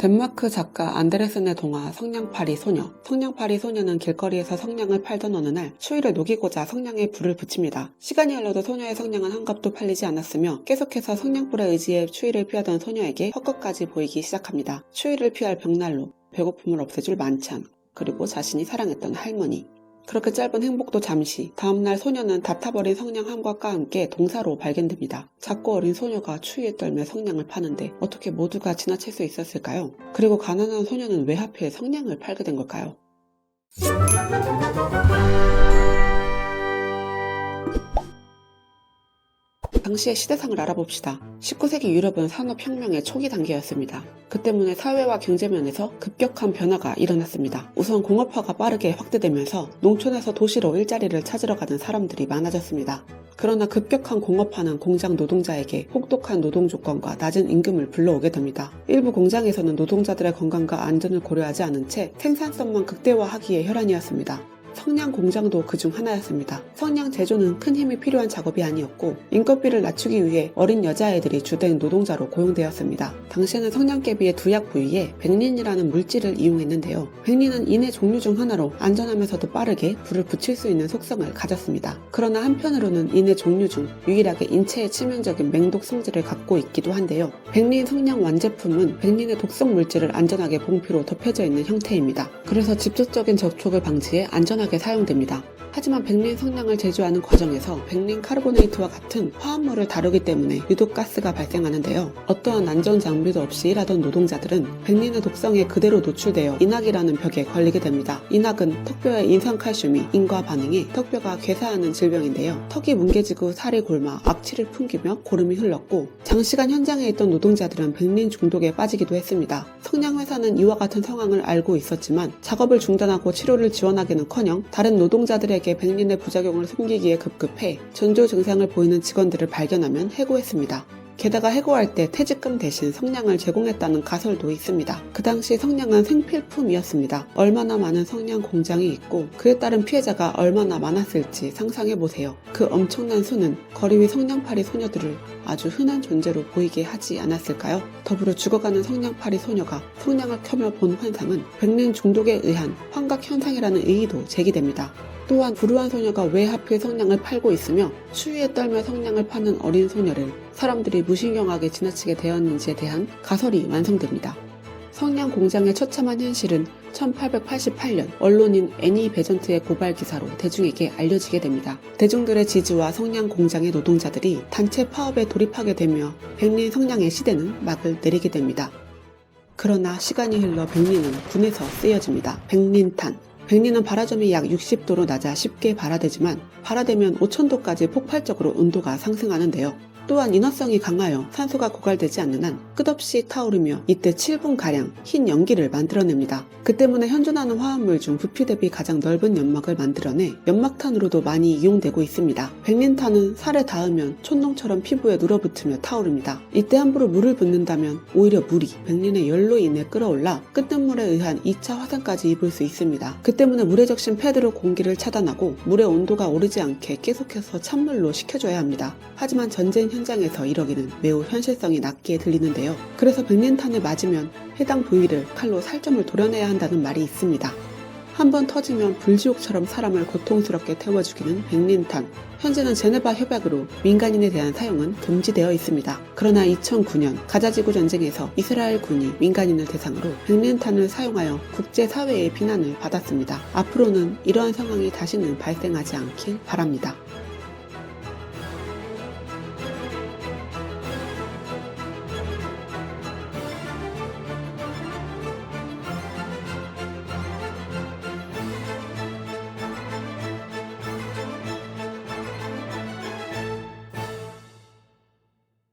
덴마크 작가 안데르센의 동화 성냥팔이 소녀. 성냥팔이 소녀는 길거리에서 성냥을 팔던 어느 날 추위를 녹이고자 성냥에 불을 붙입니다. 시간이 흘러도 소녀의 성냥은 한 값도 팔리지 않았으며 계속해서 성냥불에 의지해 추위를 피하던 소녀에게 헛것까지 보이기 시작합니다. 추위를 피할 벽난로, 배고픔을 없애줄 만찬, 그리고 자신이 사랑했던 할머니. 그렇게 짧은 행복도 잠시. 다음날 소녀는 다 타버린 성냥 한 곽과 함께 동사로 발견됩니다. 작고 어린 소녀가 추위에 떨며 성냥을 파는데 어떻게 모두가 지나칠 수 있었을까요? 그리고 가난한 소녀는 왜 하필 성냥을 팔게 된 걸까요? 당시의 시대상을 알아봅시다. 19세기 유럽은 산업혁명의 초기 단계였습니다. 그 때문에 사회와 경제면에서 급격한 변화가 일어났습니다. 우선 공업화가 빠르게 확대되면서 농촌에서 도시로 일자리를 찾으러 가는 사람들이 많아졌습니다. 그러나 급격한 공업화는 공장 노동자에게 혹독한 노동 조건과 낮은 임금을 불러오게 됩니다. 일부 공장에서는 노동자들의 건강과 안전을 고려하지 않은 채 생산성만 극대화하기에 혈안이었습니다. 성냥 공장도 그중 하나였습니다. 성냥 제조는 큰 힘이 필요한 작업이 아니었고 인건비를 낮추기 위해 어린 여자아이들이 주된 노동자로 고용되었습니다. 당시에는 성냥개비의 두약 부위에 백린이라는 물질을 이용했는데요. 백린은 인의 종류 중 하나로 안전하면서도 빠르게 불을 붙일 수 있는 속성을 가졌습니다. 그러나 한편으로는 인의 종류 중 유일하게 인체에 치명적인 맹독 성질을 갖고 있기도 한데요. 백린 성냥 완제품은 백린의 독성 물질을 안전하게 봉피로 덮여져 있는 형태입니다. 그래서 직접적인 접촉을 방지해 안전하게 사용됩니다. 하지만 백린 성냥을 제조하는 과정에서 백린 카르보네이트와 같은 화합물을 다루기 때문에 유독 가스가 발생하는데요. 어떠한 안전 장비도 없이 일하던 노동자들은 백린의 독성에 그대로 노출되어 인학이라는 벽에 걸리게 됩니다. 인학은 턱뼈의 인산칼슘이 인과 반응해 턱뼈가 괴사하는 질병인데요. 턱이 뭉개지고 살이 골마 악취를 풍기며 고름이 흘렀고 장시간 현장에 있던 노동자들은 백린 중독에 빠지기도 했습니다. 성냥회사는 이와 같은 상황을 알고 있었지만 작업을 중단하고 치료를 지원하기는커녕 다른 노동자들에게 백린의 부작용을 숨기기에 급급해 전조 증상을 보이는 직원들을 발견하면 해고했습니다. 게다가 해고할 때 퇴직금 대신 성냥을 제공했다는 가설도 있습니다. 그 당시 성냥은 생필품이었습니다. 얼마나 많은 성냥 공장이 있고 그에 따른 피해자가 얼마나 많았을지 상상해보세요. 그 엄청난 수는 거리 위 성냥팔이 소녀들을 아주 흔한 존재로 보이게 하지 않았을까요? 더불어 죽어가는 성냥팔이 소녀가 성냥을 켜며 본 환상은 백린 중독에 의한 환각현상이라는 의의도 제기됩니다. 또한 불우한 소녀가 왜 하필 성냥을 팔고 있으며 추위에 떨며 성냥을 파는 어린 소녀를 사람들이 무신경하게 지나치게 되었는지에 대한 가설이 완성됩니다. 성냥 공장의 처참한 현실은 1888년 언론인 애니 베전트의 고발 기사로 대중에게 알려지게 됩니다. 대중들의 지지와 성냥 공장의 노동자들이 단체 파업에 돌입하게 되며 백린 성냥의 시대는 막을 내리게 됩니다. 그러나 시간이 흘러 백린은 군에서 쓰여집니다. 백린탄. 백린은 발화점이 약 60도로 낮아 쉽게 발화되지만 발화되면 5000도까지 폭발적으로 온도가 상승하는데요. 또한 인화성이 강하여 산소가 고갈되지 않는 한 끝없이 타오르며 이때 7분가량 흰 연기를 만들어냅니다. 그 때문에 현존하는 화합물 중 부피 대비 가장 넓은 연막을 만들어내 연막탄으로도 많이 이용되고 있습니다. 백린탄은 살에 닿으면 촛농처럼 피부에 눌어붙으며 타오릅니다. 이때 함부로 물을 붓는다면 오히려 물이 백린의 열로 인해 끓어올라 끓는 물에 의한 2차 화상까지 입을 수 있습니다. 그 때문에 물에 적신 패드로 공기를 차단하고 물의 온도가 오르지 않게 계속해서 찬물로 식혀줘야 합니다. 하지만 전쟁 현장에서 이러기는 매우 현실성이 낮게 들리는데요. 그래서 백린탄을 맞으면 해당 부위를 칼로 살점을 도려내야 한다는 말이 있습니다. 한번 터지면 불지옥처럼 사람을 고통스럽게 태워주기는 백린탄. 현재는 제네바 협약으로 민간인에 대한 사용은 금지되어 있습니다. 그러나 2009년 가자지구 전쟁에서 이스라엘군이 민간인을 대상으로 백린탄을 사용하여 국제사회의 비난을 받았습니다. 앞으로는 이러한 상황이 다시는 발생하지 않길 바랍니다.